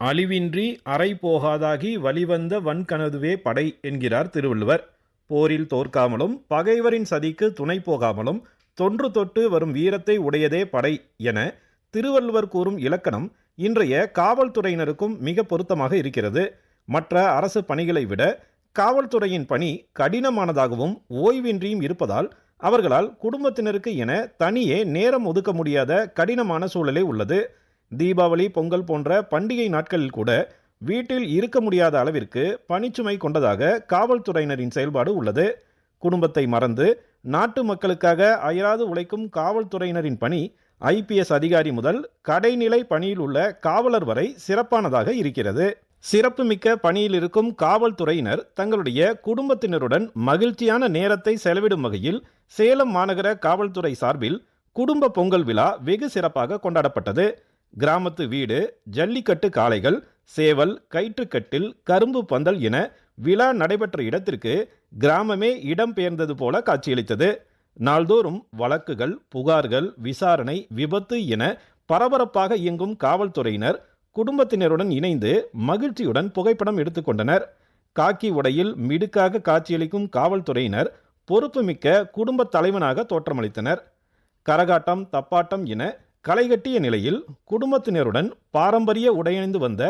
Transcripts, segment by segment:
அழிவின்றி அறை போகாதாகி வழிவந்த வன்கனதுவே படை என்கிறார் திருவள்ளுவர். போரில் தோற்காமலும் பகைவரின் சதிக்கு துணை போகாமலும் தொன்று தொட்டு வரும் வீரத்தை உடையதே படை என திருவள்ளுவர் கூறும் இலக்கணம் இன்றைய காவல்துறையினருக்கும் மிக பொருத்தமாக இருக்கிறது. மற்ற அரசு பணிகளை விட காவல்துறையின் பணி கடினமானதாகவும் ஓய்வின்றியும் இருப்பதால் அவர்களால் குடும்பத்தினருக்கு என தனியே நேரம் ஒதுக்க முடியாத கடினமான சூழலே உள்ளது. தீபாவளி, பொங்கல் போன்ற பண்டிகை நாட்களில் கூட வீட்டில் இருக்க முடியாத அளவிற்கு பணிச்சுமை கொண்டதாக காவல்துறையினரின் செயல்பாடு உள்ளது. குடும்பத்தை மறந்து நாட்டு மக்களுக்காக அயராது உழைக்கும் காவல்துறையினரின் பணி ஐபிஎஸ் அதிகாரி முதல் கடைநிலை பணியில் உள்ள காவலர் வரை சிறப்பானதாக இருக்கிறது. சிறப்புமிக்க பணியில் இருக்கும் காவல்துறையினர் தங்களுடைய குடும்பத்தினருடன் மகிழ்ச்சியான நேரத்தை செலவிடும் வகையில் சேலம் மாநகர காவல்துறை சார்பில் குடும்ப பொங்கல் விழா வெகு சிறப்பாக கொண்டாடப்பட்டது. கிராமத்து வீடு, ஜல்லிக்கட்டு காளைகள், சேவல், கயிற்றுக்கட்டில், கரும்பு பந்தல் என விழா நடைபெற்ற இடத்திற்கு கிராமமே இடம்பெயர்ந்தது போல காட்சியளித்தது. நாள்தோறும் வழக்குகள், புகார்கள், விசாரணை, விபத்து என பரபரப்பாக இயங்கும் காவல்துறையினர் குடும்பத்தினருடன் இணைந்து மகிழ்ச்சியுடன் புகைப்படம் எடுத்துக்கொண்டனர். காக்கி உடையில் மிடுக்காக காட்சியளிக்கும் காவல்துறையினர் பொறுப்புமிக்க குடும்ப தலைவனாக தோற்றமளித்தனர். கரகாட்டம், தப்பாட்டம் என களைகட்டிய நிலையில் குடும்பத்தினருடன் பாரம்பரிய உடையணிந்து வந்த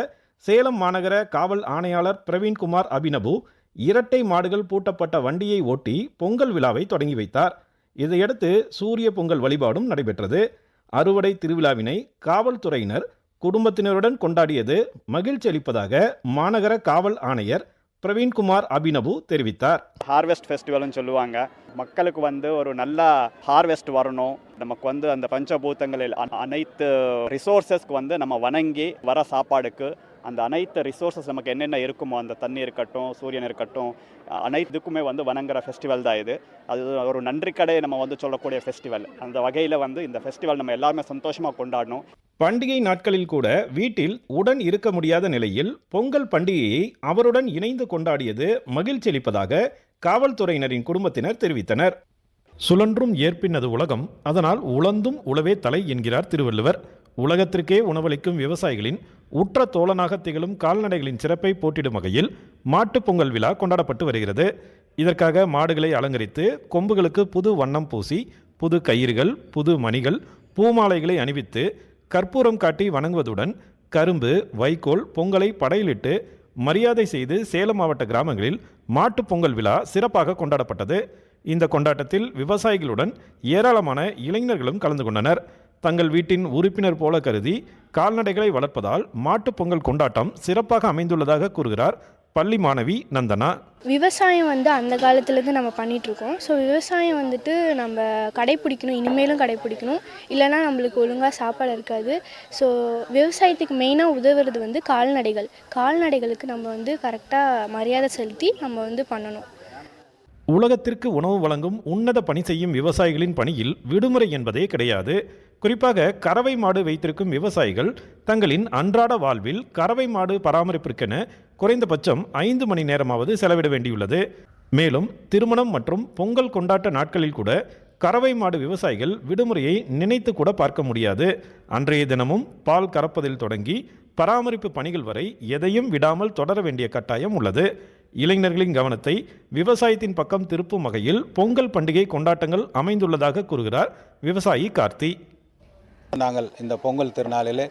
சேலம் மாநகர காவல் ஆணையாளர் பிரவீன்குமார் அபினவு இரட்டை மாடுகள் பூட்டப்பட்ட வண்டியை ஓட்டி பொங்கல் விழாவை தொடங்கி வைத்தார். இதையடுத்து சூரிய பொங்கல் வழிபாடும் நடைபெற்றது. அறுவடை திருவிழாவினை காவல்துறையினர் குடும்பத்தினருடன் கொண்டாடியது மகிழ்ச்சி அளிப்பதாக மாநகர காவல் ஆணையர் பிரவீன்குமார் அபினவு தெரிவித்தார். ஹார்வெஸ்ட் ஃபெஸ்டிவல்னு சொல்லுவாங்க. மக்களுக்கு ஒரு நல்ல ஹார்வெஸ்ட் வரணும். நமக்கு அந்த பஞ்சபூதங்களில் அனைத்து ரிசோர்ஸஸ்க்கு நம்ம வணங்கி வர சாப்பாடுக்கு அந்த அனைத்து ரிசோர்ஸஸ் நமக்கு என்னென்ன இருக்குமோ, அந்த தண்ணி இருக்கட்டும், சூரியன் இருக்கட்டும், அனைத்துக்குமே வணங்குற ஃபெஸ்டிவல் தான் இது. அது ஒரு நன்றி கடை நம்ம சொல்லக்கூடிய ஃபெஸ்டிவல். அந்த வகையில் இந்த ஃபெஸ்டிவல் நம்ம எல்லாருமே சந்தோஷமாக கொண்டாடணும். பண்டிகை நாட்களில் கூட வீட்டில் உடன் இருக்க முடியாத நிலையில் பொங்கல் பண்டிகையை அவருடன் இணைந்து கொண்டாடியது மகிழ்ச்சி அளிப்பதாக காவல்துறையினரின் குடும்பத்தினர் தெரிவித்தனர். சுழன்றும் ஏற்பினது உலகம், அதனால் உழந்தும் உழவே தலை என்கிறார் திருவள்ளுவர். உலகத்திற்கே உணவளிக்கும் விவசாயிகளின் உற்ற தோழனாக திகழும் கால்நடைகளின் சிறப்பை போற்றிடும் வகையில் மாட்டுப் பொங்கல் விழா கொண்டாடப்பட்டு வருகிறது. இதற்காக மாடுகளை அலங்கரித்து கொம்புகளுக்கு புது வண்ணம் பூசி, புது கயிறுகள், புது மணிகள், பூமாலைகளை அணிவித்து கற்பூரம் காட்டி வணங்குவதுடன் கரும்பு, வைக்கோல், பொங்கலை படையிலிட்டு மரியாதை செய்து சேலம் மாவட்ட கிராமங்களில் மாட்டுப் பொங்கல் விழா சிறப்பாக கொண்டாடப்பட்டது. இந்த கொண்டாட்டத்தில் விவசாயிகளுடன் ஏராளமான இளைஞர்களும் கலந்து கொண்டனர். தங்கள் வீட்டின் உறுப்பினர் போல கருதி கால்நடைகளை வளர்ப்பதால் மாட்டுப் பொங்கல் கொண்டாட்டம் சிறப்பாக அமைந்துள்ளதாக கூறுகிறார் பள்ளி மாணவி நந்தனா. விவசாயம் அந்த காலத்துலேருந்து நம்ம பண்ணிகிட்ருக்கோம். ஸோ விவசாயம் நம்ம கடைப்பிடிக்கணும், இனிமேலும் கடைப்பிடிக்கணும். இல்லைனா நம்மளுக்கு ஒழுங்காக சாப்பாடு இருக்காது. ஸோ விவசாயத்துக்கு மெயினாக உதவுறது கால்நடைகளுக்கு நம்ம கரெக்டாக மரியாதை செலுத்தி நம்ம பண்ணணும். உலகத்திற்கு உணவு வழங்கும் உன்னத பணி செய்யும் விவசாயிகளின் பணியில் விடுமுறை என்பதே கிடையாது. குறிப்பாக கறவை மாடு வைத்திருக்கும் விவசாயிகள் தங்களின் அன்றாட வாழ்வில் கறவை மாடு பராமரிப்பிற்கென குறைந்தபட்சம் 5 மணி நேரமாவது செலவிட வேண்டியுள்ளது. மேலும் திருமணம் மற்றும் பொங்கல் கொண்டாட்ட நாட்களில் கூட கறவை மாடு விவசாயிகள் விடுமுறையை நினைத்து கூட பார்க்க முடியாது. அன்றைய தினமும் பால் கறப்பதில் தொடங்கி பராமரிப்பு பணிகள் வரை எதையும் விடாமல் தொடர வேண்டிய கட்டாயம் உள்ளது. இளைஞர்களின் கவனத்தை விவசாயத்தின் பக்கம் திருப்பும் வகையில் பொங்கல் பண்டிகை கொண்டாட்டங்கள் அமைந்துள்ளதாக கூறுகிறார் விவசாயி கார்த்தி. நாங்கள் இந்த பொங்கல் திருநாளில்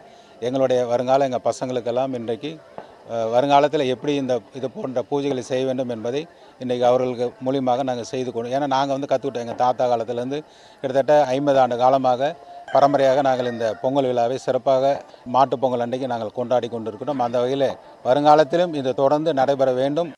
எங்களுடைய வருங்கால எங்கள் பசங்களுக்கெல்லாம் இன்றைக்கு வருங்காலத்தில் எப்படி இது போன்ற பூஜைகளை செய்ய வேண்டும் என்பதை இன்றைக்கி அவர்களுக்கு மூலியமாக நாங்கள் செய்து கொண்டு, ஏன்னா நாங்கள் கற்றுக்கிட்டோம். எங்கள் தாத்தா காலத்திலேருந்து கிட்டத்தட்ட 50 ஆண்டு காலமாக பரம்பரையாக நாங்கள் இந்த பொங்கல் விழாவை சிறப்பாக மாட்டுப் பொங்கல் அன்றைக்கு நாங்கள் கொண்டாடி கொண்டிருக்கிறோம். அந்த வகையில் வருங்காலத்திலும் இது தொடர்ந்து நடைபெற வேண்டும்.